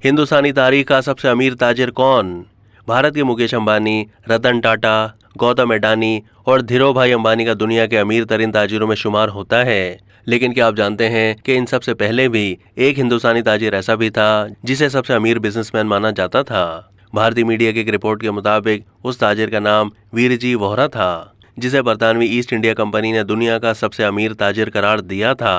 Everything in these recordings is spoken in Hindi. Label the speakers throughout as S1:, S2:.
S1: हिंदुस्तानी तारीख का सबसे अमीर ताजिर कौन? भारत के मुकेश अंबानी, रतन टाटा, गौतम अडानी और धीरू भाई अंबानी का दुनिया के अमीर तरीन ताजिरों में शुमार होता है। लेकिन क्या आप जानते हैं कि इन सबसे पहले भी एक हिंदुस्तानी ताजिर ऐसा भी था जिसे सबसे अमीर बिजनेसमैन माना जाता था। भारतीय मीडिया की एक रिपोर्ट के मुताबिक उस ताजिर का नाम वीरजी वोहरा था, जिसे बरतानवी ईस्ट इंडिया कंपनी ने दुनिया का सबसे अमीर ताजिर करार दिया था।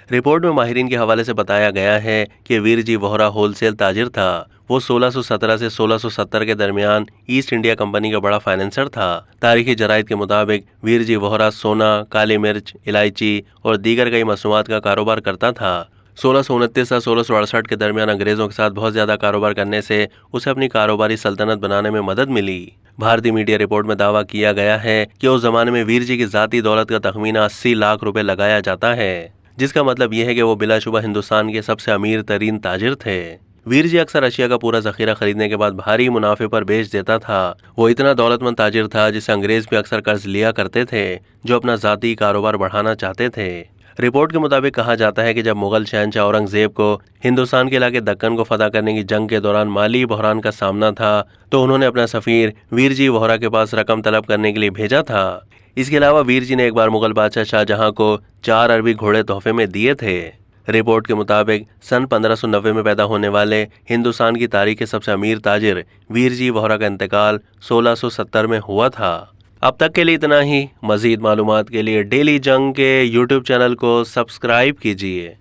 S1: रिपोर्ट में माहिरीन के हवाले से बताया गया है कि वीरजी वोहरा होलसेल ताजिर था। वो 1617 से 1670 के दरमियान ईस्ट इंडिया कंपनी का बड़ा फाइनेंसर था। तारीखी जराइद के मुताबिक वीरजी वोहरा सोना, काली मिर्च, इलायची और दीगर कई मसनूआत का कारोबार करता था। 1629 से 1668 के दरमियान अंग्रेजों के साथ बहुत ज्यादा कारोबार करने से उसे अपनी कारोबारी सल्तनत बनाने में मदद मिली। भारतीय मीडिया रिपोर्ट में दावा किया गया है कि उस जमाने में वीरजी की जाती दौलत का तखमीना 80 लाख रुपए लगाया जाता है, जिसका मतलब यह है कि वो बिलाशुबा हिंदुस्तान के सबसे अमीर तरीन ताजिर थे। वीरजी अक्सर अशिया का पूरा जखीरा खरीदने के बाद भारी मुनाफे पर बेच देता था। वो इतना दौलतमंद ताजिर था जिसे अंग्रेज भी अक्सर कर्ज लिया करते थे, जो अपना जाती कारोबार बढ़ाना चाहते थे। रिपोर्ट के मुताबिक कहा जाता है कि जब मुगल शहंशाह औरंगजेब को हिंदुस्तान के इलाके दक्कन को फतह करने की जंग के दौरान माली बहरान का सामना था, तो उन्होंने अपना सफीर वीरजी वोहरा के पास रकम तलब करने के लिए भेजा था। इसके अलावा वीरजी ने एक बार मुगल बादशाह शाहजहां को 4 अरबी घोड़े तोहफे में दिए थे। रिपोर्ट के मुताबिक सन 1590 में पैदा होने वाले हिंदुस्तान की तारीख के सबसे अमीर ताजिर वीरजी वोहरा का इंतकाल 1670 में हुआ था। अब तक के लिए इतना ही। मजीद मालूमात के लिए डेली जंग के यूट्यूब चैनल को सब्सक्राइब कीजिए।